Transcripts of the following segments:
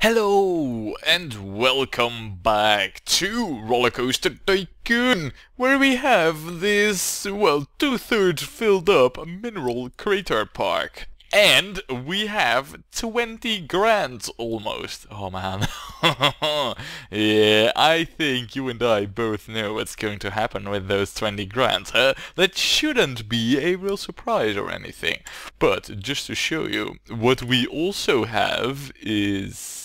Hello and welcome back to Rollercoaster Tycoon, where we have this, well, 2/3 filled up mineral crater park. And we have 20 grand almost. Oh man. Yeah, I think you and I both know what's going to happen with those 20 grand. That shouldn't be a real surprise or anything. But just to show you, what we also have is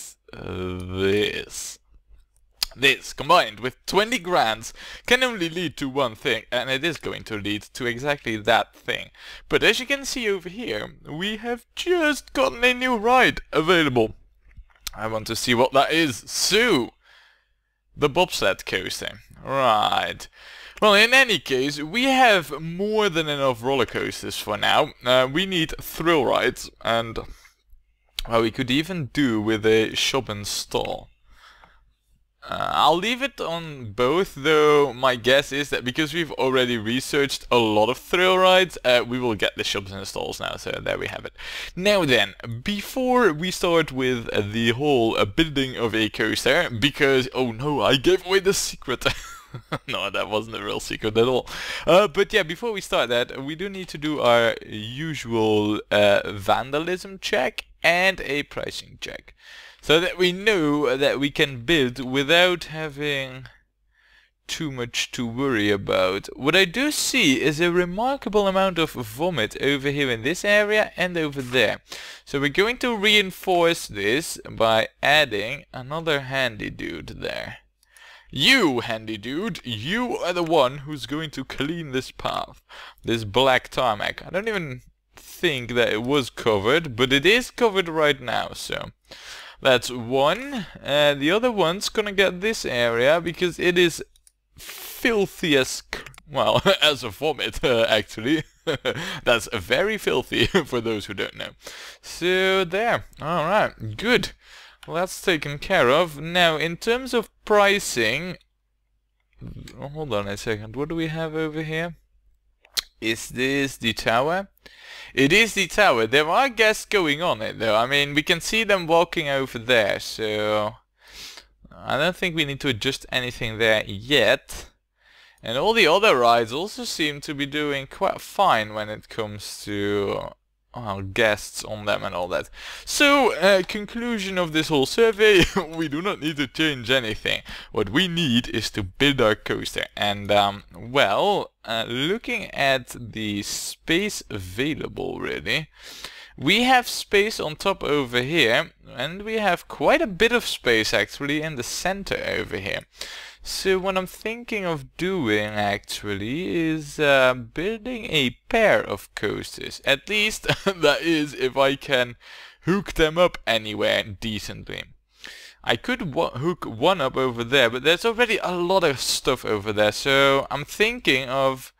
this combined with 20 grand can only lead to one thing, and it is going to lead to exactly that thing. But as you can see over here, we have just gotten a new ride available. I want to see what that is. So, the bobsled coaster. Right. Well, in any case, we have more than enough roller coasters for now. We need thrill rides, and well, we could even do with a shop and stall. I'll leave it on both, though my guess is that because we've already researched a lot of thrill rides, we will get the shops and stalls now, so there we have it. Now then, before we start with the whole building of a coaster, because, oh no, I gave away the secret. No, that wasn't a real secret at all. But yeah, before we start that, we do need to do our usual vandalism check and a pricing check, so that we know that we can build without having too much to worry about. What I do see is a remarkable amount of vomit over here in this area and over there. So we're going to reinforce this by adding another handy dude there. You, handy dude, you are the one who's going to clean this path. This black tarmac. I don't even think that it was covered, but it is covered right now, so that's one. The other one's gonna get this area because it is filthy as, well, as a vomit, actually. That's very filthy for those who don't know. So there. Alright, good. Well, that's taken care of. Now, in terms of pricing, hold on a second, what do we have over here? Is this the tower? It is the tower. There are guests going on it though. I mean, we can see them walking over there, so I don't think we need to adjust anything there yet. And all the other rides also seem to be doing quite fine when it comes to guests on them and all that. So, conclusion of this whole survey, we do not need to change anything. What we need is to build our coaster. And, well, looking at the space available, really, we have space on top over here, and we have quite a bit of space, actually, in the center over here. So what I'm thinking of doing actually is building a pair of coasters. At least that is if I can hook them up anywhere decently. I could hook one up over there, but there's already a lot of stuff over there. So I'm thinking of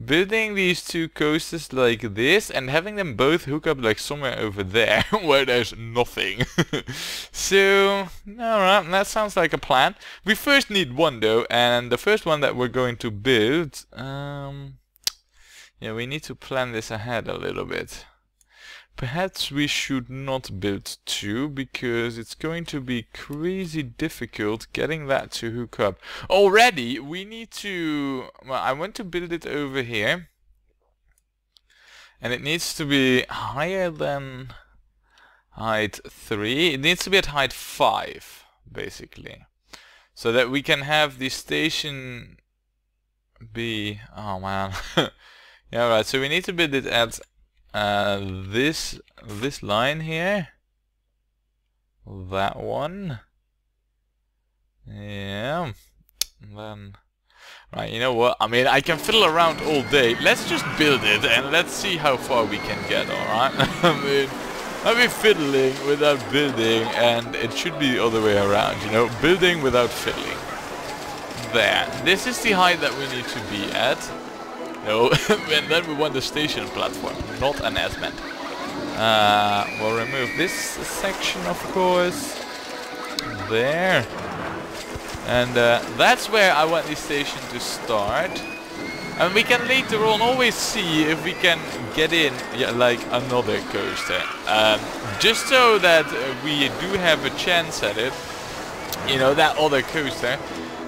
building these two coasters like this and having them both hook up like somewhere over there where there's nothing. So, alright, that sounds like a plan. We first need one though, and the first one that we're going to build, yeah, we need to plan this ahead a little bit. Perhaps we should not build two, because it's going to be crazy difficult getting that to hook up. Already, we need to... Well, I want to build it over here. And it needs to be higher than height 3. It needs to be at height 5, basically. So that we can have the station be... Oh, man. Yeah, right. So we need to build it at... this line here, that one, yeah, and then, right, you know what, I mean, I can fiddle around all day. Let's just build it and let's see how far we can get, alright? I mean, I'll be fiddling without building, and it should be the other way around, you know, building without fiddling. There, this is the height that we need to be at. No, and then we want the station platform, not an ascent. We'll remove this section, of course. There. And that's where I want the station to start. And we can later on always see if we can get in, yeah, like another coaster. Just so that we do have a chance at it. You know, that other coaster.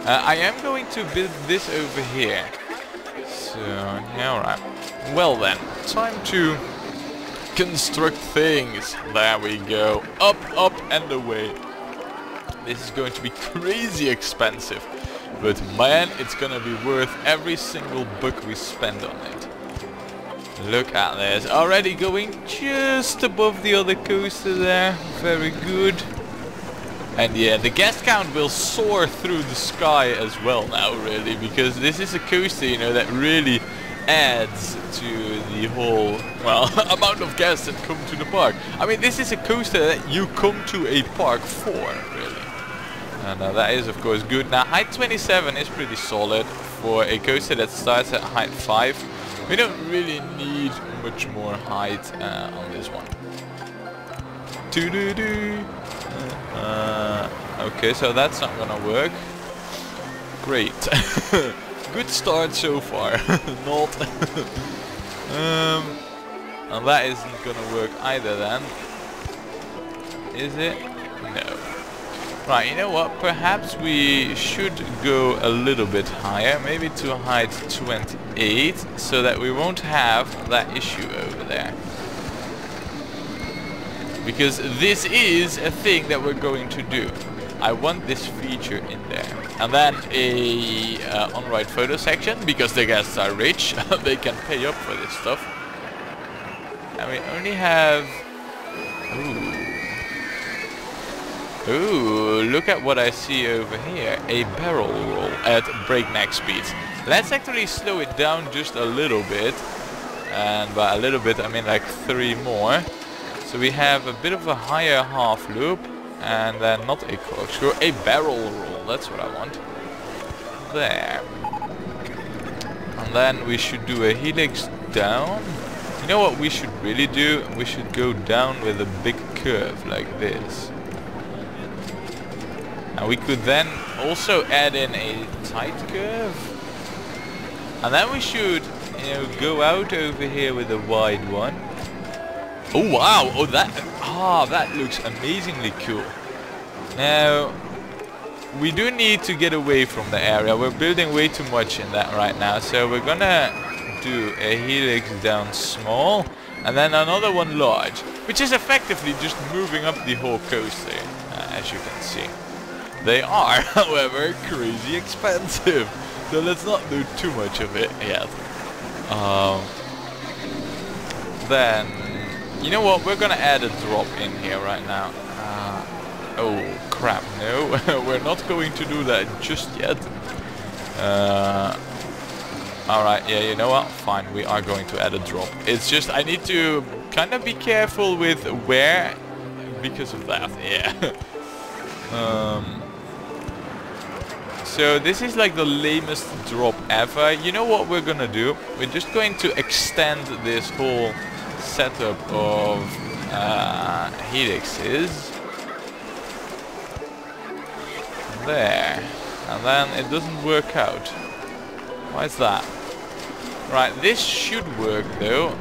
I am going to build this over here. So, yeah, alright. Well then, time to construct things. There we go. Up, up and away. This is going to be crazy expensive. But man, it's gonna be worth every single buck we spend on it. Look at this. Already going just above the other coaster there. Very good. And yeah, the guest count will soar through the sky as well now, really. Because this is a coaster, you know, that really adds to the whole, well, amount of guests that come to the park. I mean, this is a coaster that you come to a park for, really. And that is, of course, good. Now, height 27 is pretty solid for a coaster that starts at height 5. We don't really need much more height on this one. Okay, so that's not gonna work. Great. Good start so far. Not. And that isn't gonna work either then. Is it? No. Right, you know what? Perhaps we should go a little bit higher. Maybe to height 28. So that we won't have that issue over there. Because this is a thing that we're going to do. I want this feature in there. And then a on-ride photo section, because the guests are rich. They can pay up for this stuff. And we only have... Ooh, look at what I see over here. A barrel roll at breakneck speeds. Let's actually slow it down just a little bit. And by a little bit I mean like 3 more. So we have a bit of a higher half loop. And then not a corkscrew, a barrel roll. That's what I want. There. And then we should do a helix down. You know what we should really do? We should go down with a big curve like this. And we could then also add in a tight curve. And then we should, you know, go out over here with a wide one. Oh wow! Oh that looks amazingly cool. Now we do need to get away from the area. We're building way too much in that right now. So we're gonna do a helix down small and then another one large, which is effectively just moving up the whole coaster, as you can see. They are, however, crazy expensive. So let's not do too much of it yet. Then, you know what? We're gonna add a drop in here right now. Oh crap! No, we're not going to do that just yet. All right. Yeah. You know what? Fine. We are going to add a drop. It's just I need to kind of be careful with where, because of that. Yeah. So this is like the lamest drop ever. You know what we're gonna do? We're just going to extend this whole setup of helixes. There. And then it doesn't work out. Why is that? Right, this should work though.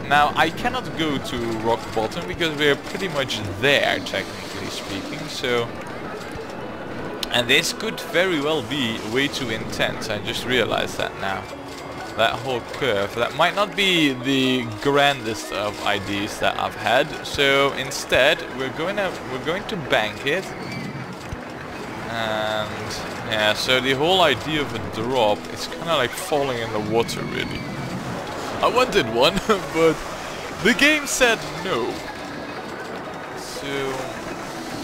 Now I cannot go to rock bottom because we're pretty much there, technically speaking, so... And this could very well be way too intense, I just realized that now. That whole curve, that might not be the grandest of ideas that I've had, so instead we're going to bank it. And yeah, so the whole idea of a drop is kind of like falling in the water, really. I wanted one, but the game said no. So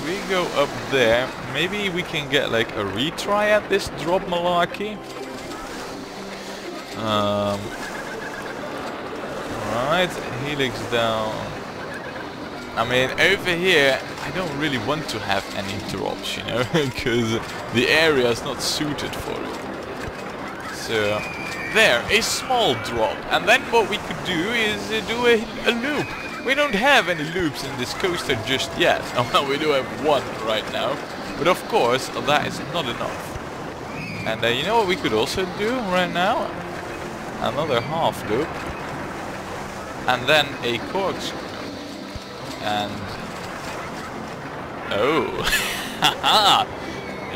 we go up there. Maybe we can get like a retry at this drop malarkey. Right, helix down. I mean, over here, I don't really want to have any drops, you know, because the area is not suited for it. So, there, a small drop. And then what we could do is do a loop. We don't have any loops in this coaster just yet. Well, we do have one right now. But of course, that is not enough. And you know what we could also do right now? another half loop, and then a corkscrew. And oh, haha,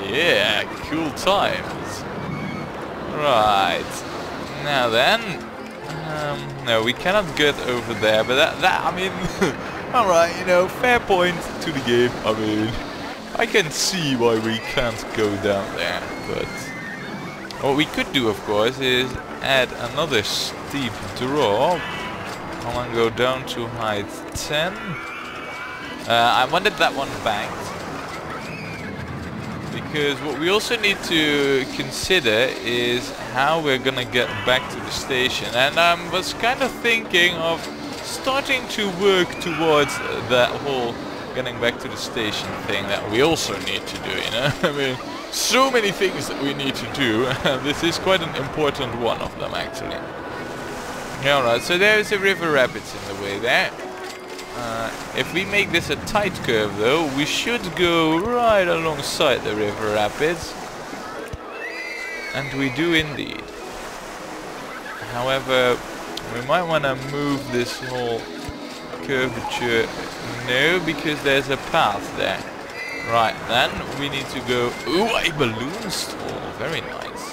yeah, cool times. Right, now then, no, we cannot get over there, but that I mean, all right, you know, fair point to the game. I mean, I can see why we can't go down there, but what we could do, of course, is add another steep drop. I want to go down to height 10. I wanted that one banked, because what we also need to consider is how we're gonna get back to the station. And I was kind of thinking of starting to work towards that whole getting back to the station thing that we also need to do, you know? I mean, so many things that we need to do, and this is quite an important one of them, actually. Alright, so there's a river rapids in the way there. If we make this a tight curve though, we should go right alongside the river rapids. And we do indeed. However, we might want to move this whole curvature. No, because there's a path there. Right, then we need to go... Ooh, a balloon stall. Very nice.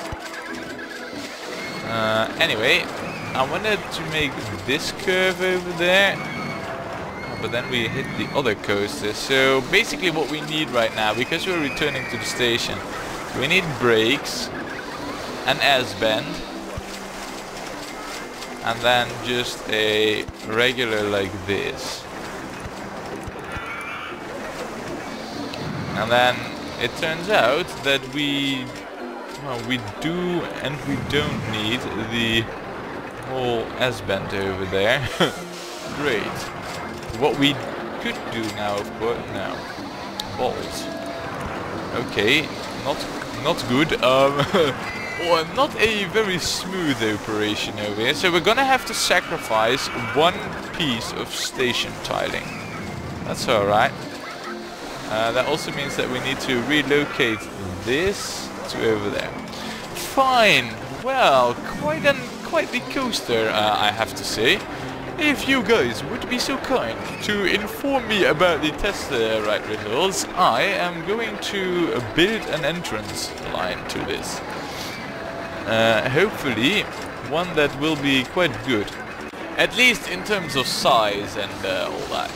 Anyway, I wanted to make this curve over there. But then we hit the other coaster. So basically what we need right now, because we're returning to the station, we need brakes, an S-bend, and then just a regular like this. And then it turns out that we do and we don't need the whole S-bend over there. Great. What we could do now, of course, now balls. Okay, not good. Or not a very smooth operation over here. So we're gonna have to sacrifice one piece of station tiling. That's all right. That also means that we need to relocate this to over there. Fine. Well, quite the coaster, I have to say. If you guys would be so kind to inform me about the test ride results, I am going to build an entrance line to this. Hopefully one that will be quite good. At least in terms of size and all that.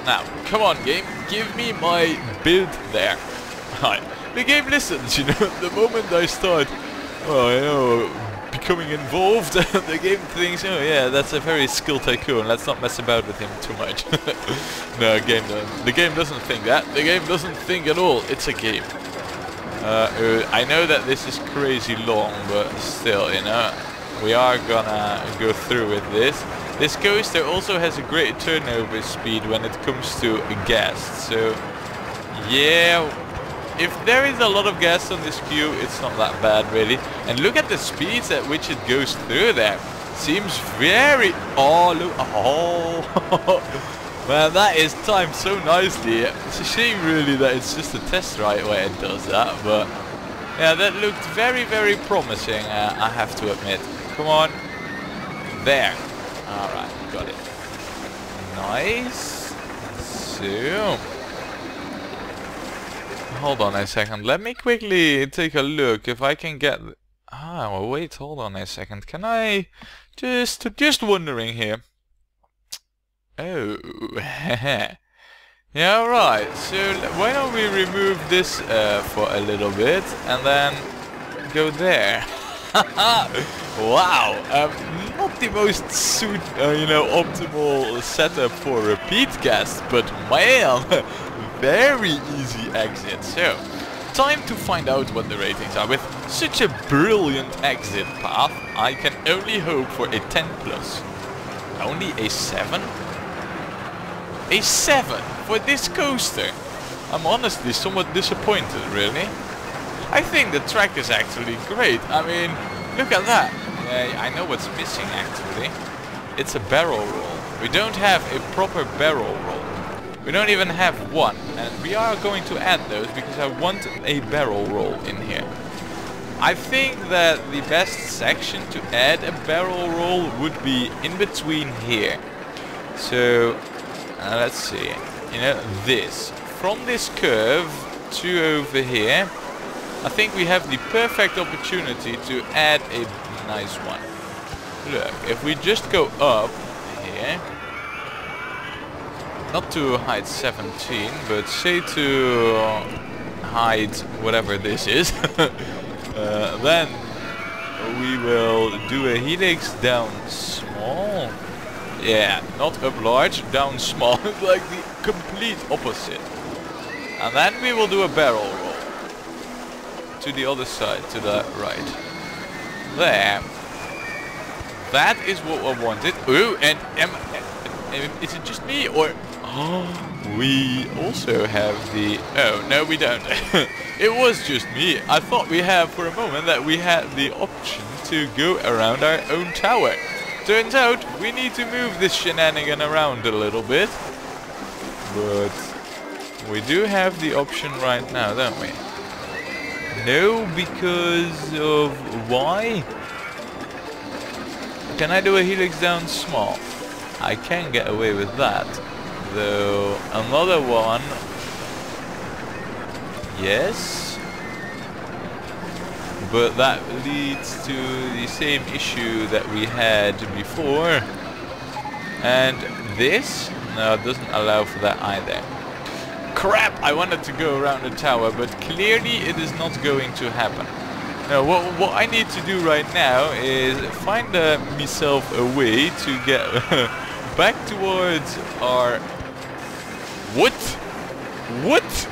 Now, come on game, give me my build there. The game listens, you know, the moment I start, well, you know, becoming involved, the game thinks, oh yeah, that's a very skilled tycoon, let's not mess about with him too much. No, the game doesn't think that. The game doesn't think at all. It's a game. I know that this is crazy long, but still, you know, we are gonna go through with this. This coaster also has a great turnover speed when it comes to gas, so yeah, if there is a lot of gas on this queue, it's not that bad really. And look at the speeds at which it goes through there. Seems very... Oh, look. Oh. Man, that is timed so nicely. It's a shame really that it's just a test ride where it does that. But yeah, that looked very, very promising, I have to admit. Come on. There. Alright, got it. Nice. So... Hold on a second, let me quickly take a look if I can get... well, wait, hold on a second. Can I... Just wondering here. Oh, yeah, right. So, why don't we remove this for a little bit and then go there. Wow, not the most optimal setup for repeat cast, but man, very easy exit. So, time to find out what the ratings are. With such a brilliant exit path, I can only hope for a 10 plus. Only a 7? A 7 for this coaster. I'm honestly somewhat disappointed, really. I think the track is actually great. I mean, look at that. Yeah, I know what's missing actually. It's a barrel roll. We don't have a proper barrel roll. We don't even have one, and we are going to add those because I want a barrel roll in here. I think that the best section to add a barrel roll would be in between here. So let's see, you know, this from this curve to over here. I think we have the perfect opportunity to add a nice one. Look, if we just go up here, not to height 17, but say to height whatever this is, then we will do a helix down small. Yeah, not up large, down small, like the complete opposite. And then we will do a barrel roll to the other side, to the right. There. That is what I wanted. Oh, and is it just me or... Oh, we also have the... Oh, no we don't. It was just me. I thought we had for a moment that we had the option to go around our own tower. Turns out we need to move this shenanigan around a little bit. But we do have the option right now, don't we? No, because of why? Can I do a helix down small? I can get away with that. Though another one... Yes? But that leads to the same issue that we had before. And this? No, it doesn't allow for that either. Crap! I wanted to go around the tower, but clearly it is not going to happen. Now, what I need to do right now is find myself a way to get back towards our... What? What?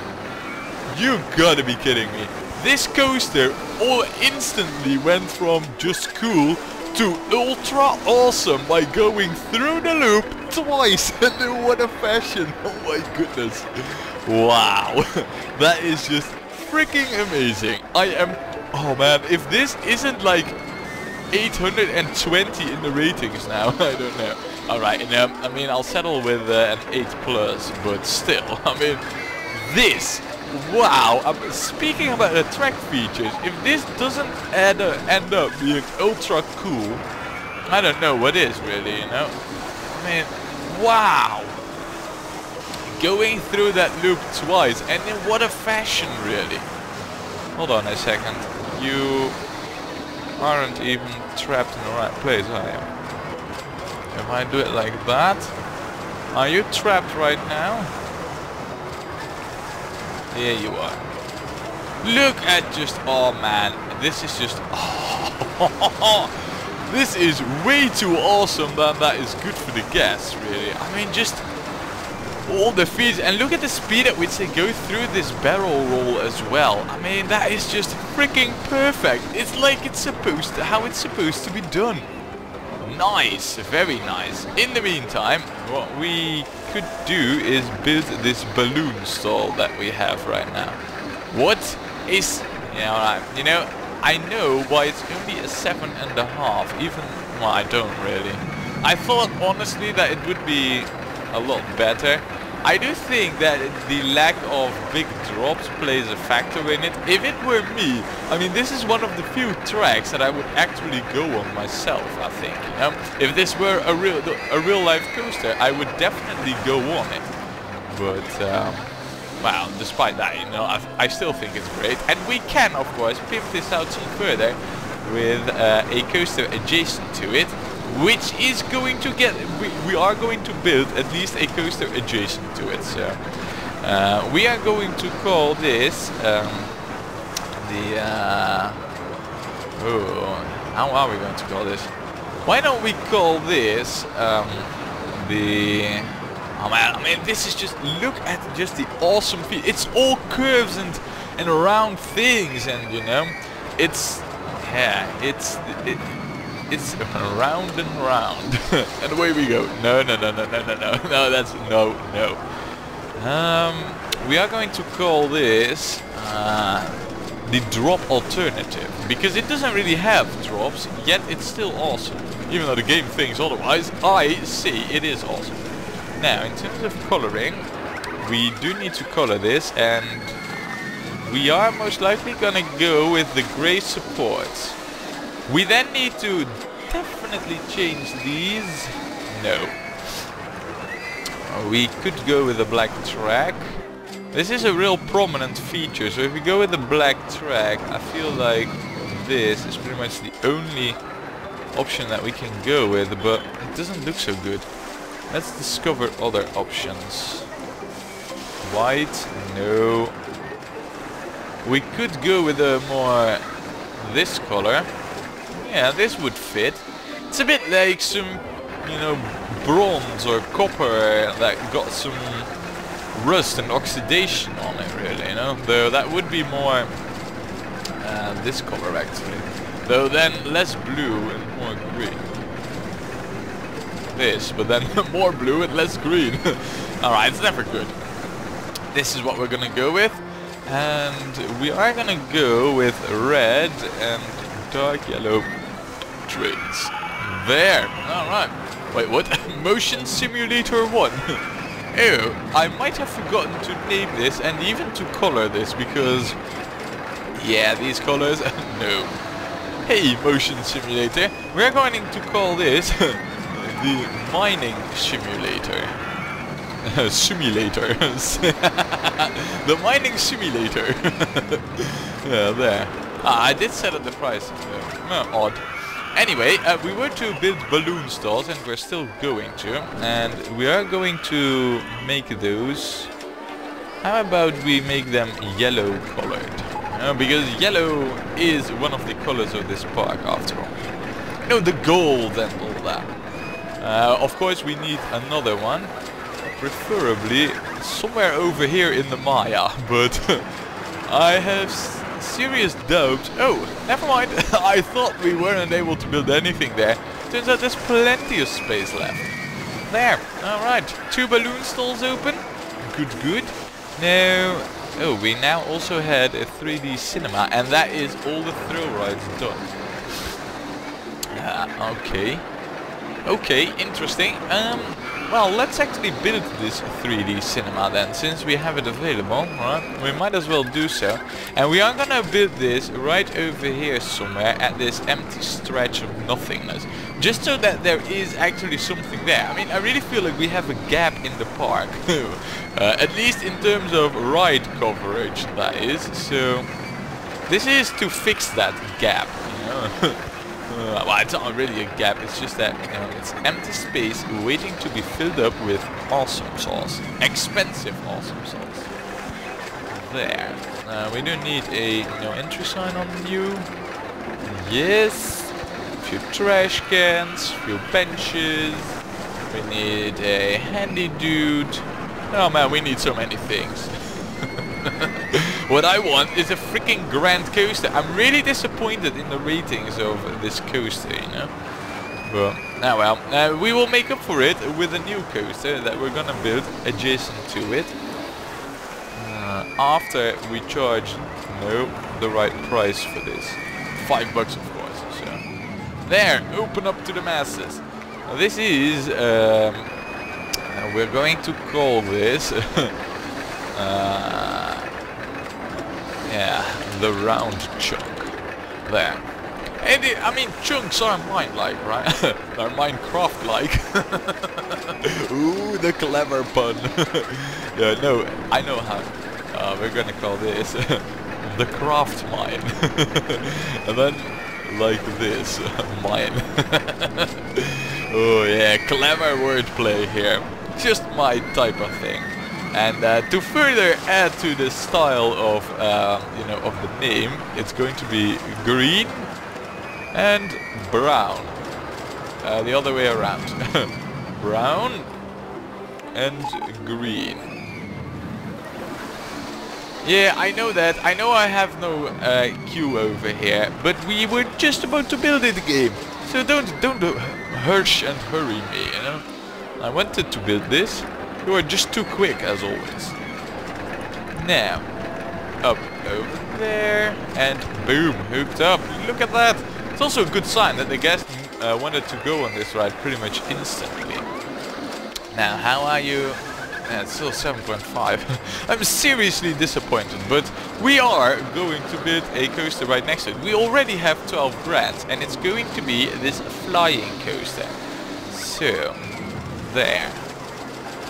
You gotta be kidding me. This coaster all instantly went from just cool to ultra awesome by going through the loop twice, and in what a fashion. Oh my goodness. Wow. That is just freaking amazing. I am... Oh man, if this isn't like 820 in the ratings now, I don't know. Alright, I mean, I'll settle with an 8+, but still, I mean, this... Wow, speaking about the track features, if this doesn't end up being ultra cool, I don't know what is really, you know? I mean, wow! Going through that loop twice, and in what a fashion, really. Hold on a second. You aren't even trapped in the right place, are you? If I do it like that, are you trapped right now? Here you are. Look at just, oh man, this is just, oh, this is way too awesome that is good for the gas, really. I mean, just all the feeds, and look at the speed at which they go through this barrel roll as well. I mean, that is just freaking perfect. It's like it's supposed to, how it's supposed to be done. Nice, very nice. In the meantime, what we could do is build this balloon stall that we have right now. What is, you know, I know why it's only a 7.5. Even, well, I don't really. I thought honestly that it would be a lot better. I do think that the lack of big drops plays a factor in it. If it were me, I mean, this is one of the few tracks that I would actually go on myself, I think, you know? If this were a real life coaster, I would definitely go on it. But, well, despite that, you know, I still think it's great. And we can, of course, pimp this out some further with a coaster adjacent to it, which is going to get, we are going to build at least a coaster adjacent to it. So we are going to call this how are we going to call this? Why don't we call this oh man, I mean, this is just, look at just the awesome feat. It's all curves and round things, and you know, it's, yeah, it's round and round. And away we go. No, that's no. We are going to call this the drop alternative, because it doesn't really have drops, yet it's still awesome. Even though the game thinks otherwise, I see it is awesome. Now, in terms of coloring, we do need to color this, and we are most likely gonna go with the grey supports. We then need to definitely change these. No. We could go with a black track. This is a real prominent feature, so if we go with the black track, I feel like this is pretty much the only option that we can go with, but it doesn't look so good. Let's discover other options. White, no. We could go with a more this color. Yeah, this would fit. It's a bit like some, you know, bronze or copper that got some rust and oxidation on it, really, you know. Though that would be more this color actually. Though then less blue and more green. This, but then more blue and less green. Alright, it's never good. This is what we're gonna go with. And we are gonna go with red and dark yellow trains. There! Alright. Wait, what? Motion Simulator 1. Oh, I might have forgotten to name this and even to color this because... yeah, these colors... no. Hey, Motion Simulator. We're going to call this the Mining Simulator. Simulators. The Mining Simulator. Yeah, there. Ah, I did set up the price. Odd. Anyway, we were to build balloon stalls, and we're still going to. And we are going to make those. How about we make them yellow colored? Because yellow is one of the colors of this park, after all. You know, the gold and all that. Of course, we need another one. Preferably somewhere over here in the Maya. But I have serious doubt. Oh, never mind. I thought we weren't able to build anything there. Turns out there's plenty of space left. There. Alright. 2 balloon stalls open. Good, good. Now... oh, we now also had a 3D cinema, and that is all the thrill rides done. Okay. Okay, interesting. Well, let's actually build this 3D cinema then, since we have it available, right? We might as well do so. And we are gonna build this right over here somewhere at this empty stretch of nothingness. Just so that there is actually something there. I mean, I really feel like we have a gap in the park. At least in terms of ride coverage, that is. So, this is to fix that gap, you know? Well, it's not really a gap, it's just that, you know, it's empty space waiting to be filled up with awesome sauce. Expensive awesome sauce. There. We do need a no entry sign on you. Yes. A few trash cans, a few benches. We need a handy dude. Oh man, we need so many things. What I want is a freaking grand coaster. I'm really disappointed in the ratings of this coaster, you know. But, now well, we will make up for it with a new coaster that we're gonna build adjacent to it. After we charge, the right price for this. $5 of course, so. There, open up to the masses. Now, this is, we're going to call this, yeah, the round chunk. There. And I mean, chunks are mine-like, right? They're Minecraft-like. Ooh, the clever pun. Yeah, no, I know how. We're gonna call this the craft mine. And then, like this, mine. Oh yeah, clever wordplay here. Just my type of thing. And to further add to the style of, you know, of the name, it's going to be green and brown. The other way around. Brown and green. Yeah, I know that. I know I have no queue over here, but we were just about to build it game. So don't hurry and hurry me, you know. I wanted to build this. You are just too quick, as always. Now, up over there, and boom, hooked up. Look at that. It's also a good sign that the guest wanted to go on this ride pretty much instantly. Now, how are you it's still 7.5. I'm seriously disappointed, but we are going to build a coaster right next to it. We already have 12 grand, and it's going to be this flying coaster. So, there.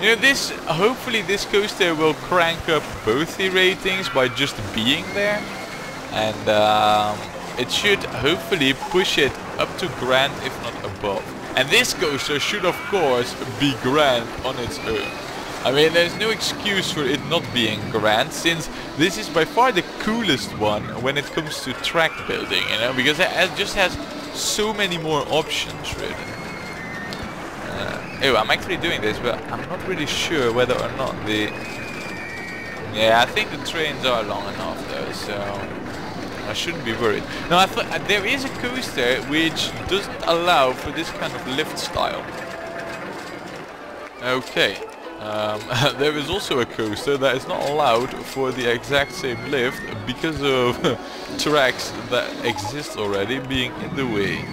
You know, hopefully this coaster will crank up both the ratings by just being there. And it should hopefully push it up to grand, if not above. And this coaster should of course be grand on its own. I mean, there's no excuse for it not being grand, since this is by far the coolest one when it comes to track building, you know, because it just has so many more options, really. Oh, I'm actually doing this, but I'm not really sure whether or not the... Yeah, I think the trains are long enough though, so I shouldn't be worried. Now, I thought there is a coaster which doesn't allow for this kind of lift style. Okay. There is also a coaster that is not allowed for the exact same lift because of tracks that exist already being in the way.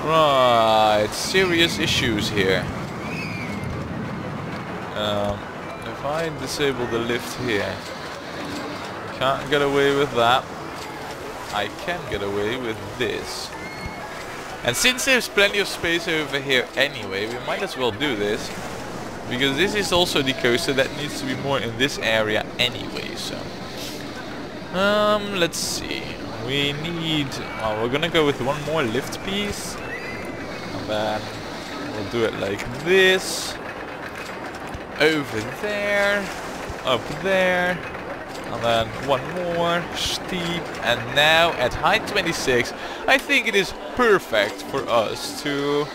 Right, serious issues here. If I disable the lift here, can't get away with that. I can get away with this. And since there's plenty of space over here anyway, we might as well do this. Because this is also the coaster that needs to be more in this area anyway, so... let's see. We need... Well, we're gonna go with one more lift piece. And then we'll do it like this. Over there. Up there. And then one more, steep, and now at height 26, I think it is perfect for us to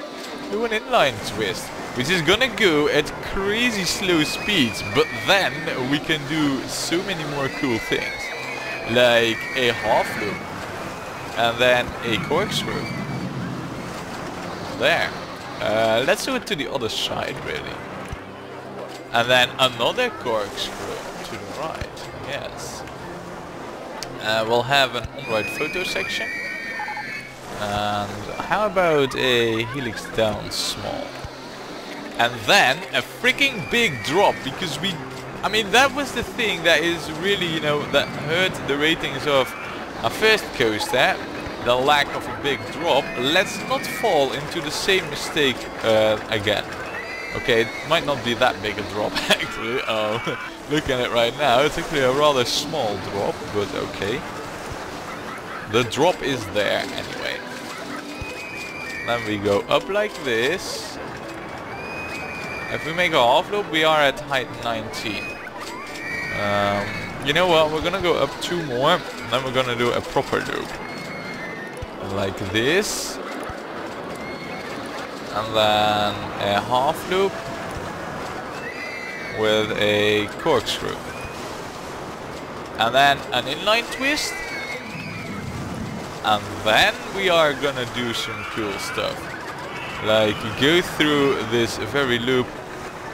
do an inline twist, which is gonna go at crazy slow speeds, but then we can do so many more cool things, like a half loop, and then a corkscrew. There. Let's do it to the other side, really. And then another corkscrew to the right. Yes. We'll have an on-ride photo section. And how about a helix down small? And then a freaking big drop, because I mean, that was the thing that is really, you know, that hurt the ratings of our first coaster, the lack of a big drop. Let's not fall into the same mistake again. Okay, it might not be that big a drop actually. Look at it right now, it's actually a rather small drop, but okay. The drop is there anyway. Then we go up like this. If we make a half loop, we are at height 19. You know what, we're gonna go up 2 more, and then we're gonna do a proper loop. Like this. And then a half loop with a corkscrew. And then an inline twist. And then we are gonna do some cool stuff. Like go through this very loop.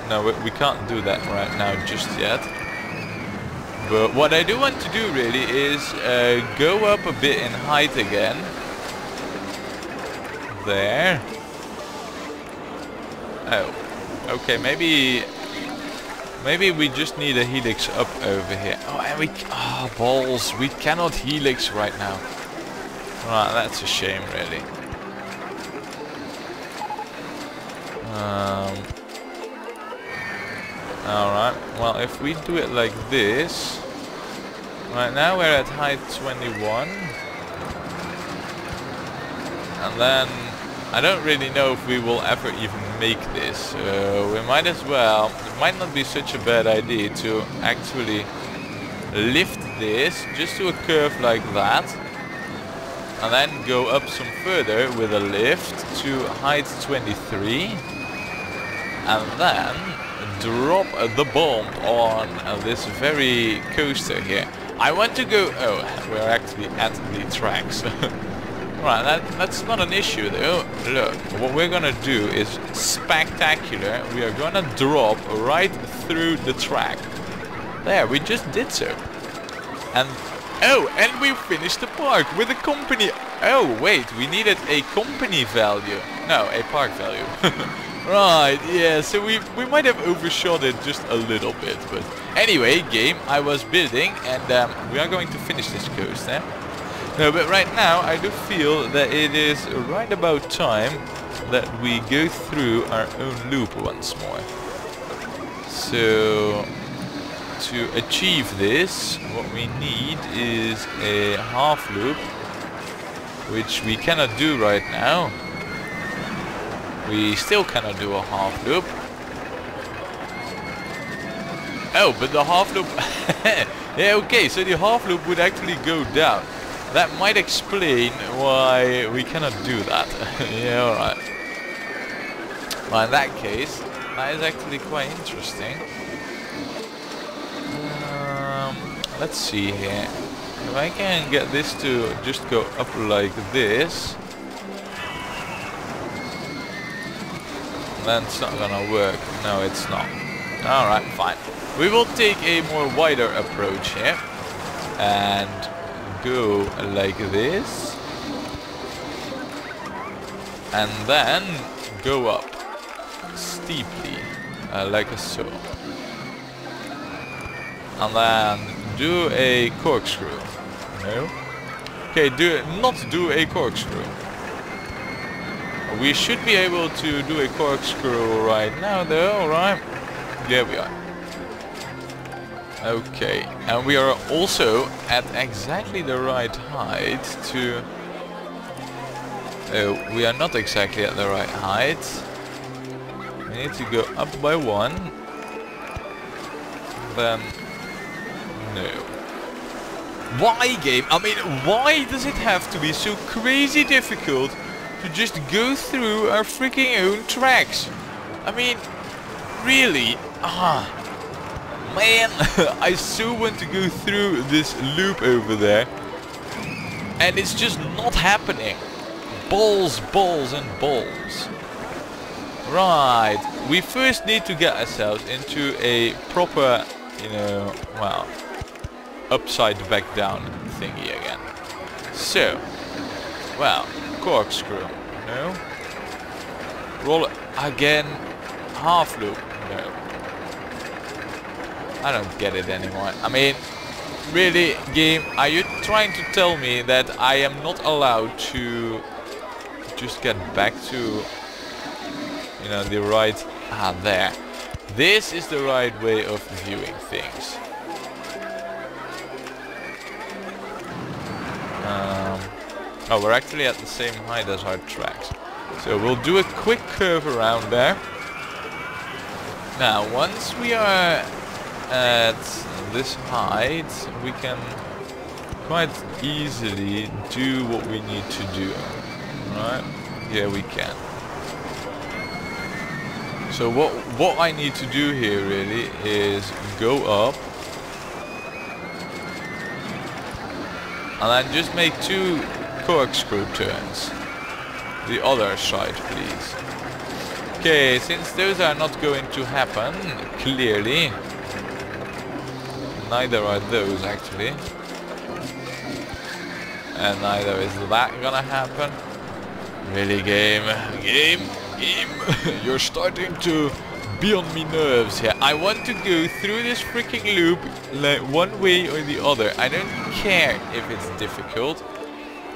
No, we can't do that right now just yet. But what I do want to do really is go up a bit in height again. There. Oh, okay, maybe we just need a helix up over here. Oh, and balls, we cannot helix right now. Right, that's a shame, really. Alright, well, if we do it like this... Right now we're at height 21. And then... I don't really know if we will ever even make this, so we might as well, it might not be such a bad idea to actually lift this just to a curve like that, and then go up some further with a lift to height 23, and then drop the bomb on this very coaster here. I want to go, oh, we're actually at the tracks. Right, that's not an issue though. Look, what we're gonna do is spectacular. We are gonna drop right through the track. There, we just did so. And and we finished the park with a company. Oh wait, we needed a company value. No, a park value. Right, yeah, so we might have overshot it just a little bit, but anyway, game, I was building, and we are going to finish this coaster. No, but right now I do feel that it is right about time that we go through our own loop once more. So to achieve this, what we need is a half loop, which we cannot do right now. We still cannot do a half loop. Oh, but the half loop... yeah, okay, so the half loop would actually go down. That might explain why we cannot do that. Yeah, alright. Well, in that case, that is actually quite interesting. Let's see here. If I can get this to just go up like this, then it's not gonna work. No, it's not. Alright, fine. We will take a more wider approach here and go like this, and then go up steeply like so, and then do a corkscrew. No? Okay, not do a corkscrew. We should be able to do a corkscrew right now though, right? There we are. Okay, and we are also at exactly the right height to... Oh, we are not exactly at the right height. We need to go up by one. Then... No. Why, game? I mean, why does it have to be so crazy difficult to just go through our freaking own tracks? I mean, really? Man, I so want to go through this loop over there, and it's just not happening. Balls, balls and balls. Right, we first need to get ourselves into a proper, you know, well, upside back down thingy again. So, well, corkscrew, no. Roller, again, half loop, no. I don't get it anymore. I mean, really, game, are you trying to tell me that I am not allowed to just get back to, you know, the right... there. This is the right way of viewing things. Oh, we're actually at the same height as our tracks. So we'll do a quick curve around there. Now, once we are at this height, we can quite easily do what we need to do. Right? Yeah, we can. So what I need to do here really is go up and then just make 2 corkscrew turns. The other side, please. Okay, since those are not going to happen, clearly, neither are those actually, and neither is that gonna happen. Really, game, you're starting to be on me nerves here. I want to go through this freaking loop like one way or the other. I don't care if it's difficult.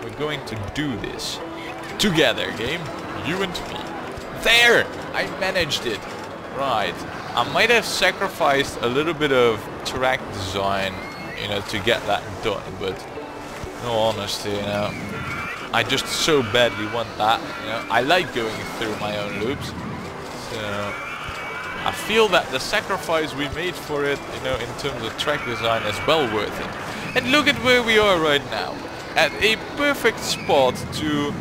We're going to do this together, game, you and me. There! I managed it. Right. I might have sacrificed a little bit of track design, you know, to get that done, but in all honesty, you know, I just so badly want that, you know. I like going through my own loops, so I feel that the sacrifice we made for it, you know, in terms of track design is well worth it. And look at where we are right now, at a perfect spot to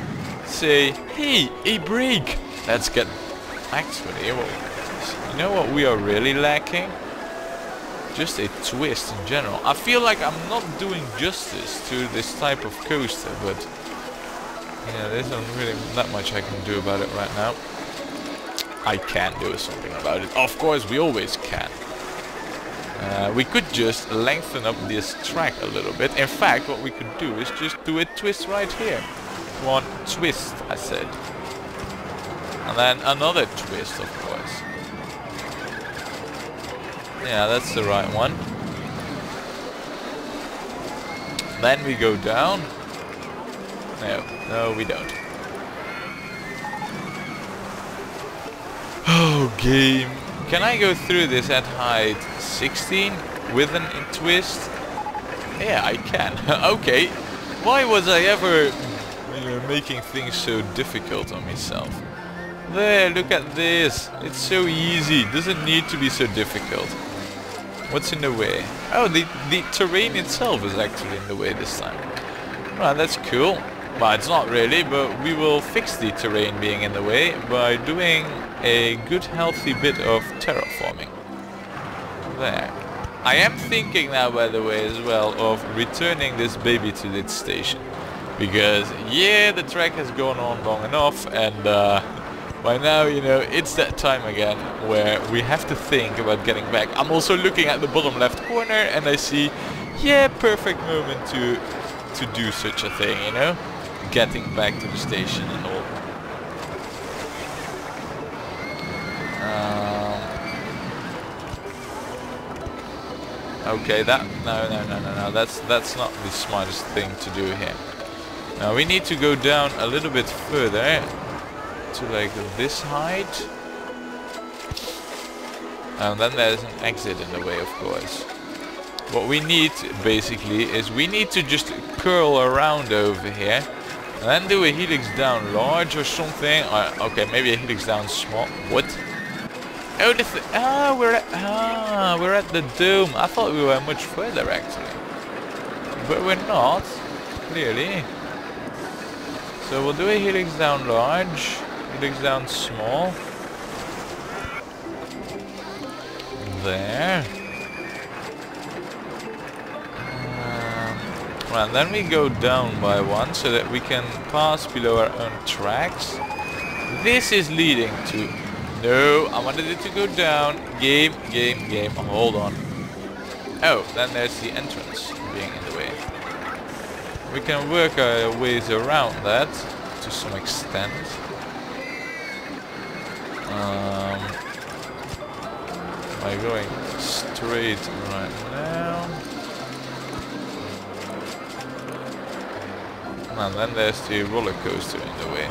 say, hey, a break. Let's get, actually, well, you know what we are really lacking? Just a twist in general. I feel like I'm not doing justice to this type of coaster, but yeah, there's not really that much I can do about it right now. I can do something about it. Of course, we always can. We could just lengthen up this track a little bit. In fact, what we could do is just do a twist right here. One twist, I said. And then another twist, of course. Yeah, that's the right one. Then we go down. No, we don't. Oh, game. Can I go through this at height 16 with a twist? Yeah, I can. Okay. Why was I ever making things so difficult on myself? There, look at this. It's so easy. Doesn't need to be so difficult. What's in the way? Oh, the terrain itself is actually in the way this time. Well, that's cool. Well, it's not really, but we will fix the terrain being in the way by doing a good healthy bit of terraforming. There. I am thinking now, by the way, as well, of returning this baby to its station. Because, yeah, the track has gone on long enough, and by now, you know, it's that time again where we have to think about getting back. I'm also looking at the bottom left corner, and I see, yeah, perfect moment to do such a thing, you know? Getting back to the station and all. Okay, no, that's not the smartest thing to do here. Now we need to go down a little bit further to like this height. And then there's an exit in the way, of course. What we need basically is we need to just curl around over here and then do a helix down large or something. Okay, maybe a helix down small. What? Oh, we're at the dome. I thought we were much further actually, but we're not, clearly. So we'll do a helix down large, helix down small. There. And then we go down by one so that we can pass below our own tracks. This is leading to... No, I wanted it to go down. Game. Hold on. Oh, then there's the entrance being in the way. We can work our ways around that to some extent. By going straight right now. And then there's the roller coaster in the way.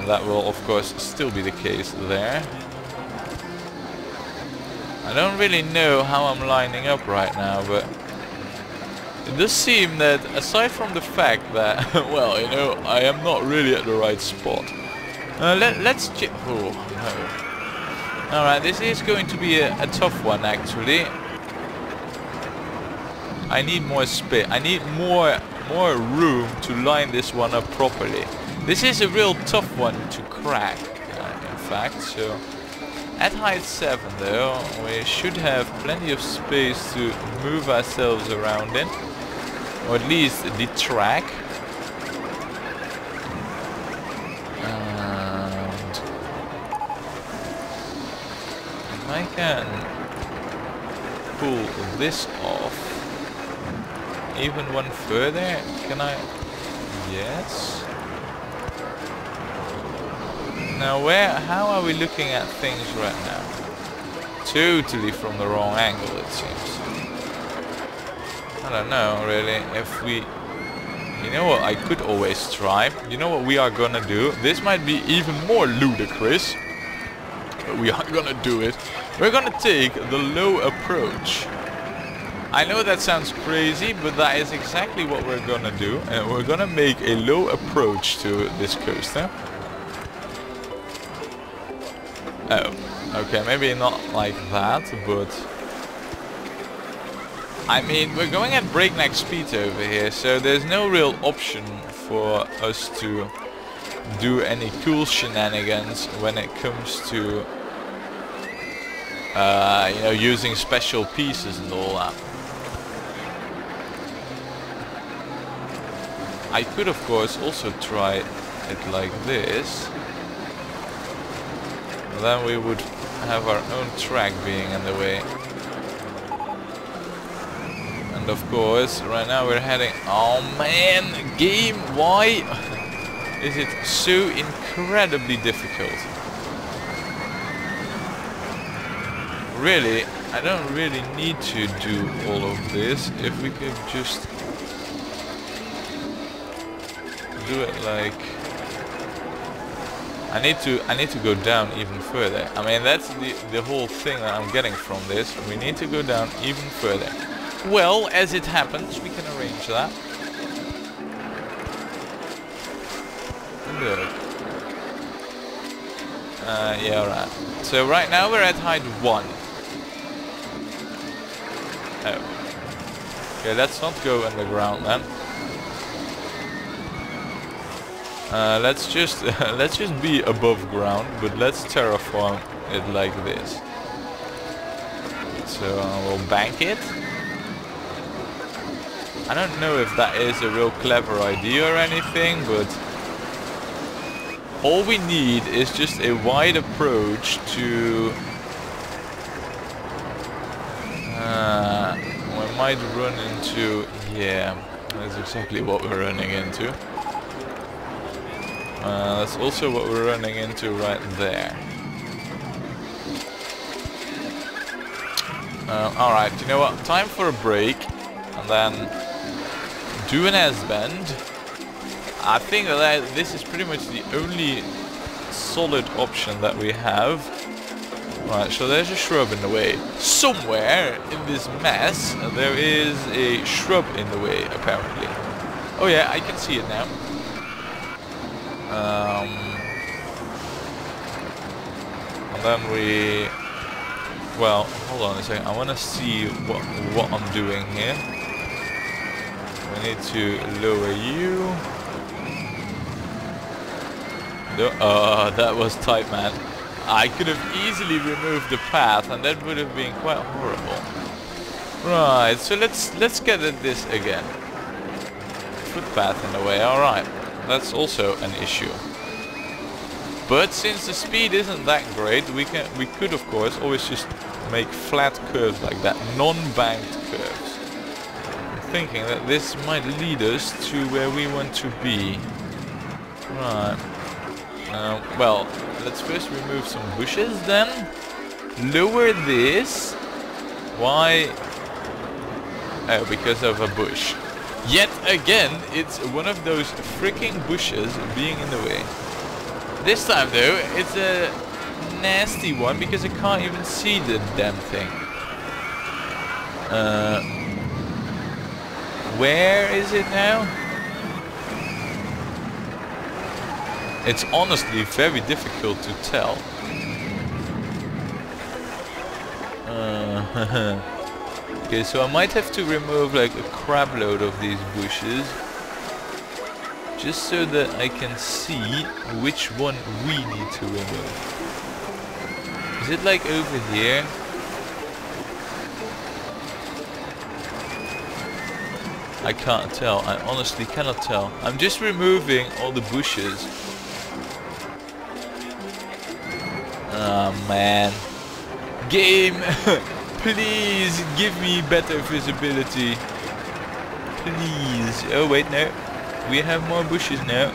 That will of course still be the case there. I don't really know how I'm lining up right now, but it does seem that aside from the fact that, well, you know, I am not really at the right spot. Let's check. Oh, no. Alright, this is going to be a tough one actually. I need more space. I need more room to line this one up properly. This is a real tough one to crack, in fact. So at height 7 though, we should have plenty of space to move ourselves around in, or at least the track. And if I can pull this off even one further, can I? Yes. Now how are we looking at things right now? Totally from the wrong angle, it seems. I don't know really if we... You know what I could always try? You know what we are gonna do? This might be even more ludicrous, but we are gonna do it. We're gonna take the low approach. I know that sounds crazy, but that is exactly what we're gonna do. And we're gonna make a low approach to this coaster. Oh, okay, maybe not like that, but... I mean, we're going at breakneck speed over here, so there's no real option for us to do any cool shenanigans when it comes to, you know, using special pieces and all that. I could, of course, also try it like this. Then we would have our own track being in the way. And And of course, right now we're heading... Oh man, game, why is it so incredibly difficult? Really, I don't really need to do all of this. If we could just do it like... I need to go down even further. I mean, that's the whole thing that I'm getting from this. We need to go down even further. Well, as it happens, we can arrange that. Good. Yeah, alright. So right now we're at height 1. Oh. Okay, let's not go underground then. Let's just be above ground, but let's terraform it like this. So we'll bank it. I don't know if that is a real clever idea or anything, but all we need is just a wide approach to... we might run into... Yeah, that's exactly what we're running into. That's also what we're running into right there. Alright, you know what? Time for a break. And then do an S-bend. I think that this is pretty much the only solid option that we have. Right, so there's a shrub in the way. Somewhere in this mess, there is a shrub in the way, apparently. Oh yeah, I can see it now. And then we... Well, hold on a second. I want to see what I'm doing here. We need to lower you. No, that was tight, man. I could have easily removed the path, and that would have been quite horrible. Right, so let's get at this again. Footpath in the way. All right. That's also an issue. But since the speed isn't that great, we could of course always just make flat curves like that, non-banked curves. I'm thinking that this might lead us to where we want to be. Right. Well, let's first remove some bushes then. Lower this. Why? Oh, because of a bush. Yet again, it's one of those freaking bushes being in the way. This time though, it's a nasty one because I can't even see the damn thing. Where is it now? It's honestly very difficult to tell. Okay, so I might have to remove like a crab load of these bushes, just so that I can see which one we need to remove. Is it like over here? I can't tell. I honestly cannot tell. I'm just removing all the bushes. Oh man. Game! Please give me better visibility. Please. Oh wait, no. We have more bushes now.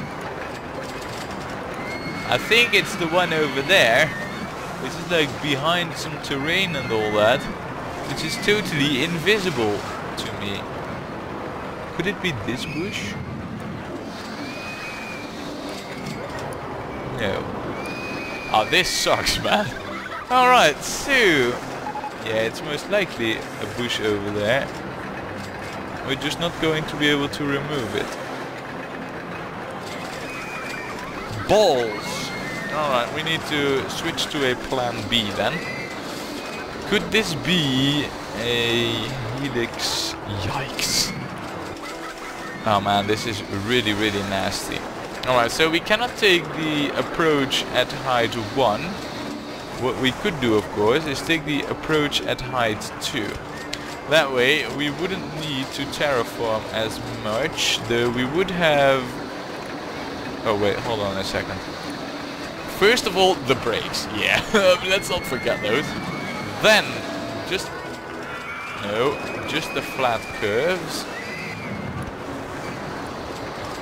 I think it's the one over there, which is like behind some terrain and all that, which is totally invisible to me. Could it be this bush? No. Oh, this sucks, man. Alright, so... yeah, it's most likely a bush over there. We're just not going to be able to remove it. Balls! Alright, we need to switch to a plan B then. Could this be a helix? Yikes. Oh man, this is really, really nasty. Alright, so we cannot take the approach at height 1. What we could do, of course, is take the approach at height 2. That way, we wouldn't need to terraform as much, though we would have... Oh wait, hold on a second. First of all, the brakes. Yeah, let's not forget those. Then, just No, just the flat curves.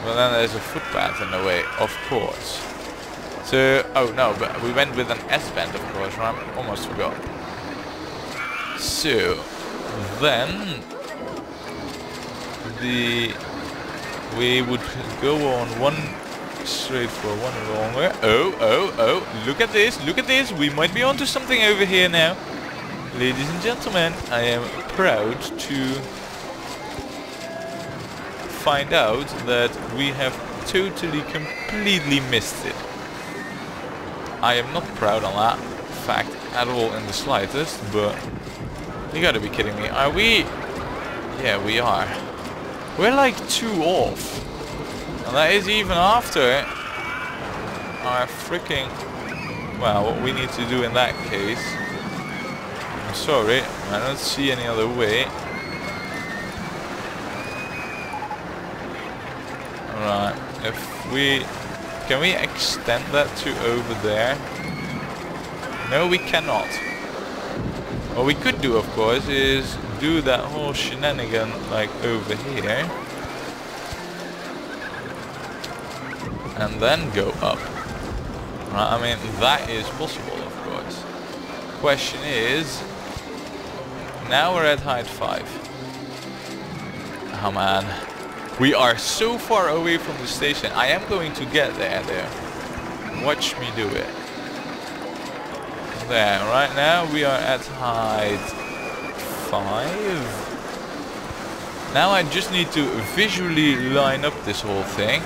Well, then there's a footpath in the way, of course. So, oh no, but we went with an S-bend, of course, right? Almost forgot. So, then we would go on one straight for one longer. Oh, look at this, we might be onto something over here now. Ladies and gentlemen, I am proud to find out that we have totally, completely missed it. I am not proud on that fact at all in the slightest, but you gotta be kidding me. Are we? Yeah, we are. We're like 2 off. And that is even after our freaking... Well, what we need to do in that case... I'm sorry, I don't see any other way. Alright, if we... Can we extend that to over there? No, we cannot. What we could do, of course, is do that whole shenanigan like over here. And then go up. Right, I mean, that is possible, of course. Question is... Now we're at height 5. Oh man. We are so far away from the station. I am going to get there, though. Watch me do it. There, right now we are at height 5. Now I just need to visually line up this whole thing.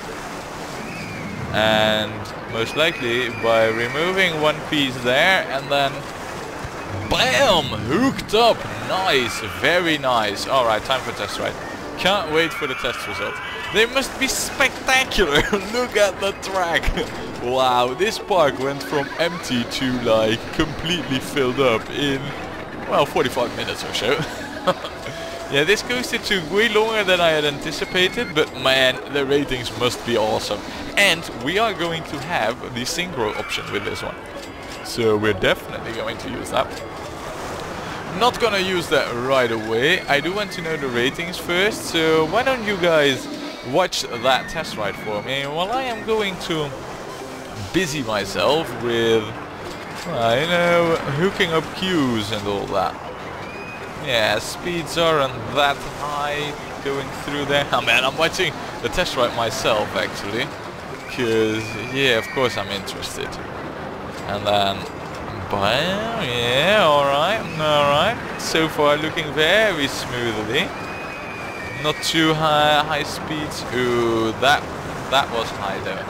And most likely by removing one piece there and then... BAM! Hooked up! Nice, very nice. Alright, time for test ride. Can't wait for the test result. They must be spectacular. Look at the track. Wow, this park went from empty to like completely filled up in, well, 45 minutes or so. Yeah, this coaster took way longer than I had anticipated, but man, the ratings must be awesome. And we are going to have the synchro option with this one. So we're definitely going to use that. Not gonna use that right away. I do want to know the ratings first, so why don't you guys watch that test ride for me while I am going to busy myself with, you know, hooking up queues and all that. Yeah, speeds aren't that high going through there. Oh man, I'm watching the test ride myself actually, because yeah, of course I'm interested. And then bam, yeah, alright. So far looking very smoothly. Not too high speeds. Ooh, that was high though.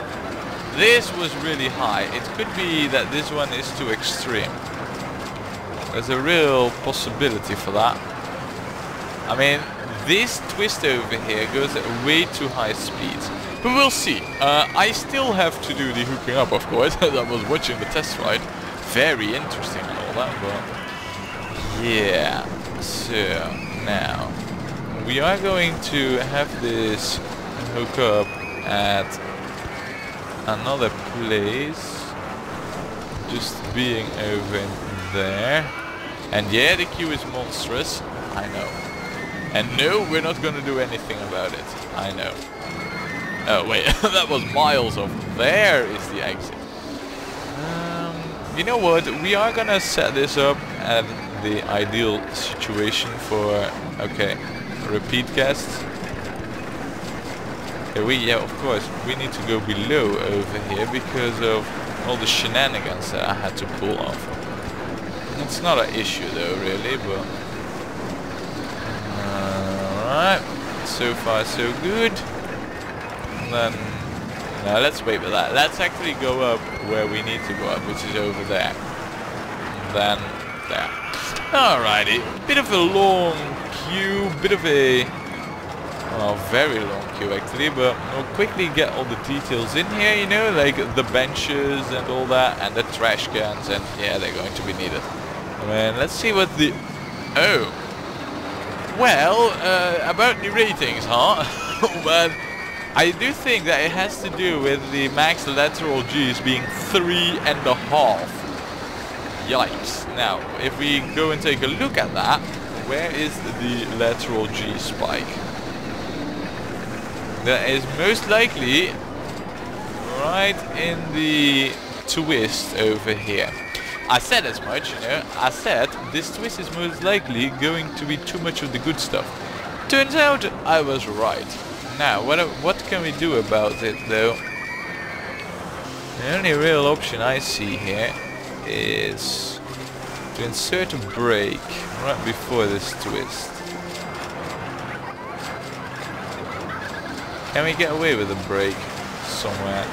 This was really high. It could be that this one is too extreme. There's a real possibility for that. I mean, this twist over here goes at way too high speeds. But we'll see. I still have to do the hooking up, of course, as I was watching the test ride. Very interesting and all that, but... Yeah. So, now... We are going to have this hook up at another place. Just being over there. And yeah, the queue is monstrous. I know. And no, we're not going to do anything about it. I know. Oh wait, that was miles off. There is the exit. You know what? We are gonna set this up at the ideal situation for, okay, repeat guests. Yeah, of course, we need to go below over here because of all the shenanigans that I had to pull off. It's not an issue though, really, but... Alright, so far so good. And then, now let's wait for that. Let's actually go up where we need to go up, which is over there. And then, there. Alrighty, bit of a long queue, bit of a, well, very long queue actually, but we'll quickly get all the details in here, you know, like the benches and all that, and the trash cans, and yeah, they're going to be needed. I mean, let's see what the, oh, well, about the ratings, huh? But I do think that it has to do with the max lateral G's being 3.5. Yikes. Now, if we go and take a look at that, where is the lateral G spike? That is most likely right in the twist over here. I said as much, you know. I said this twist is most likely going to be too much of the good stuff. Turns out I was right. Now, what can we do about it though? The only real option I see here is to insert a brake right before this twist. Can we get away with a brake somewhere?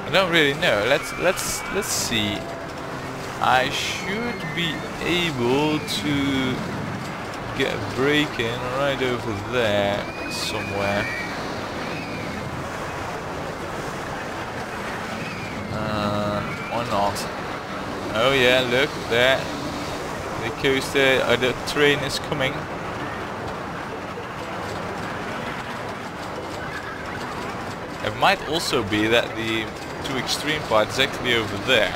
I don't really know. Let's see. I should be able to get a brake in right over there somewhere. Or not. Oh yeah, look there. The coaster, the train is coming. It might also be that the two extreme part is actually over there.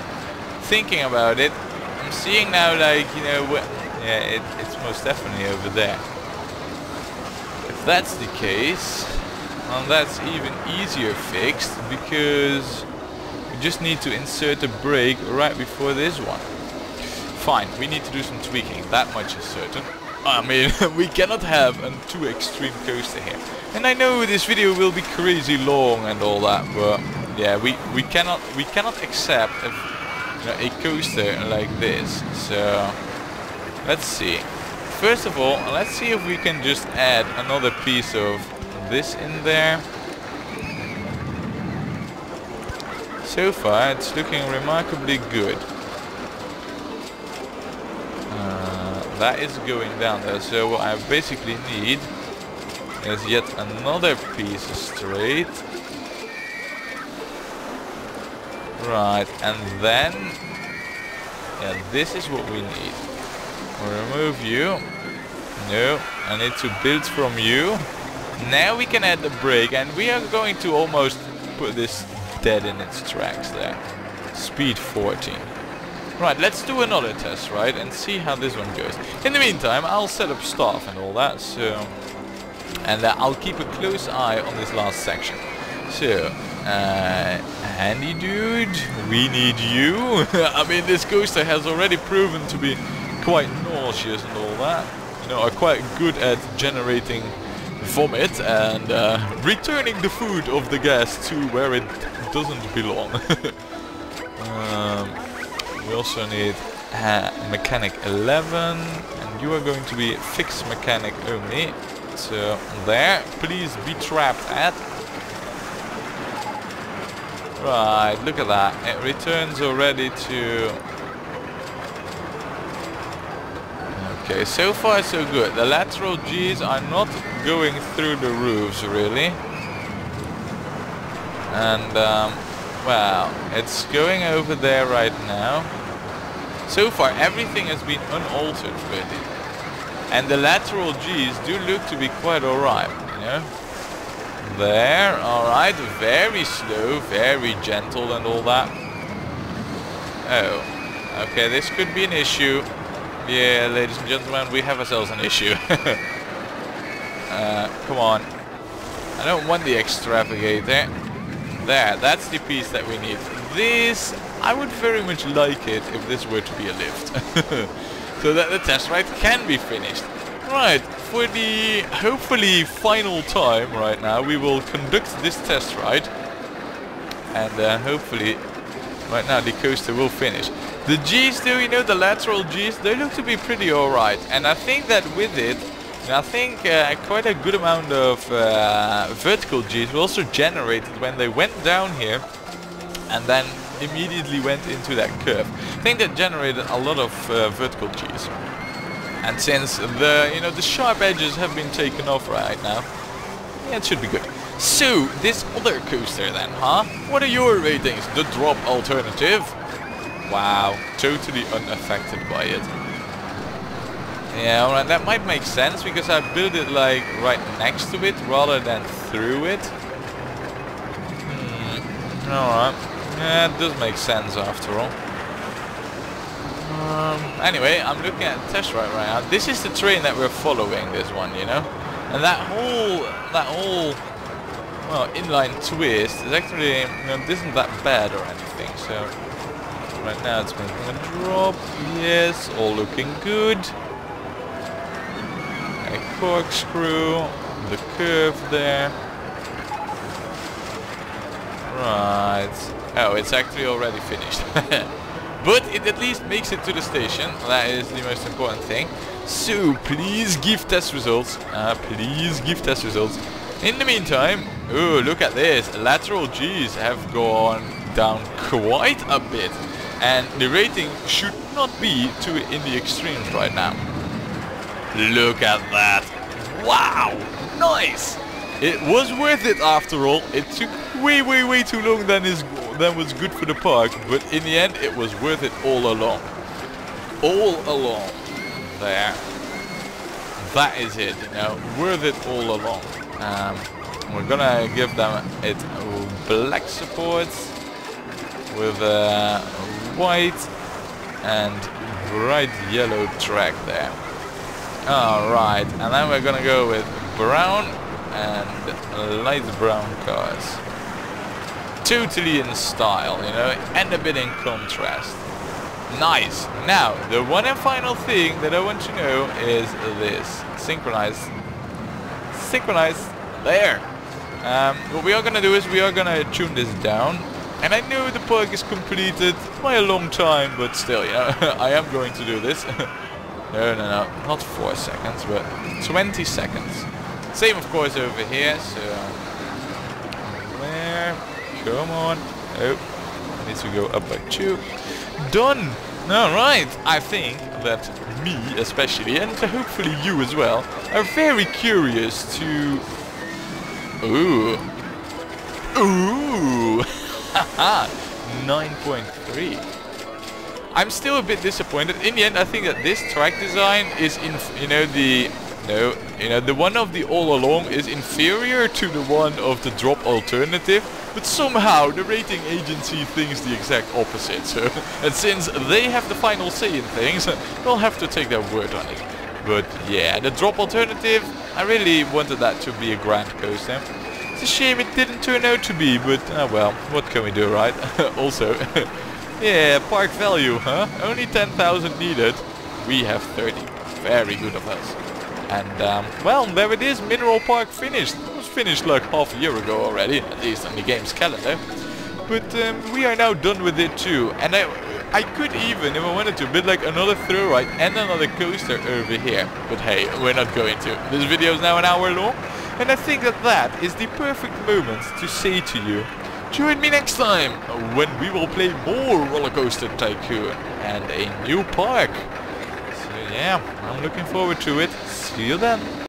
Thinking about it, I'm seeing now, like, you know, yeah, it's most definitely over there. If that's the case, well, that's even easier fixed, because we just need to insert a brake right before this one. Fine, we need to do some tweaking, that much is certain. I mean, we cannot have a too extreme coaster here. And I know this video will be crazy long and all that, but yeah, we cannot accept a coaster like this. So let's see. First of all, let's see if we can just add another piece of this in there. So far, it's looking remarkably good. That is going down there, so what I basically need is yet another piece straight. Right, and then, yeah, this is what we need. We'll remove you. No, I need to build from you. Now we can add the brake, and we are going to almost put this dead in its tracks there. Speed 14. Right, let's do another test, right, and see how this one goes. In the meantime, I'll set up staff and all that, so... And I'll keep a close eye on this last section. So, handy dude, we need you. I mean, this coaster has already proven to be quite nauseous and all that. You know, are quite good at generating vomit and returning the food of the guests to where it doesn't belong. We also need mechanic 11, and you are going to be fixed mechanic only. So there, please be trapped at. Right, look at that. It returns already to... Okay, so far so good. The lateral G's are not going through the roofs really. And well, it's going over there right now. So far everything has been unaltered really. And the lateral G's do look to be quite alright, you know. There, alright, very slow, very gentle and all that. Oh, okay, this could be an issue. Yeah, ladies and gentlemen, we have ourselves an issue. Come on. I don't want the extravagator. There, that's the piece that we need. This, I would very much like it if this were to be a lift. So that the test ride can be finished. Right, for the hopefully final time right now, we will conduct this test ride. And hopefully, right now the coaster will finish. The G's though, you know, the lateral G's, they look to be pretty alright. And I think that with it, I think quite a good amount of vertical G's were also generated when they went down here and then immediately went into that curve. I think that generated a lot of vertical G's. And since the sharp edges have been taken off right now, yeah, it should be good. So, this other coaster then, huh? What are your ratings? The drop alternative? Wow, totally unaffected by it. Yeah, alright, that might make sense because I built it like right next to it rather than through it. Alright. Yeah, it does make sense after all. Anyway, I'm looking at the test right now. This is the train that we're following, this one, you know? And that whole, well, inline twist is actually, you know, isn't that bad or anything, so... Right now it's making a drop, yes, all looking good. A corkscrew, the curve there. Right. Oh, it's actually already finished. But it at least makes it to the station. That is the most important thing. So please give test results. Please give test results. In the meantime, oh, look at this. Lateral G's have gone down quite a bit. And the rating should not be too in the extremes right now. Look at that. Wow. Nice. It was worth it after all. It took way too long than was good for the park, but in the end it was worth it all along. All along. There. That is it, you know, worth it all along. We're gonna give them it black supports with a white and bright yellow track there. Alright, and then we're gonna go with brown and light brown cars. Totally in style, you know, and a bit in contrast. Nice. Now, the one and final thing that I want to know is this. Synchronize. There. What we are gonna do is we are gonna tune this down. And I know the park is completed by a long time, but still, you know, I am going to do this. No, not 4 seconds, but 20 seconds. Same, of course, over here, so... There. Come on. Oh, I need to go up by 2. Done! Alright, I think that me, especially, and hopefully you as well, are very curious to... Ooh! Haha! 9.3. I'm still a bit disappointed. In the end, I think that this track design is the one of the all along is inferior to the one of the drop alternative, but somehow the rating agency thinks the exact opposite. So, and since they have the final say in things, we'll have to take their word on it. But yeah, the drop alternative, I really wanted that to be a grand coaster. It's a shame it didn't turn out to be, but well, what can we do, right? Also, yeah, park value, huh? Only 10,000 needed. We have 30. Very good of us. And well, there it is. Mineral Park finished. It was finished like half a year ago already, at least on the game's calendar. But we are now done with it too. And I could even, if I wanted to, build like another throw ride and another coaster over here. But hey, we're not going to. This video is now an hour long. And I think that is the perfect moment to say to you, join me next time when we will play more Rollercoaster Tycoon and a new park. So yeah, I'm looking forward to it. See you then.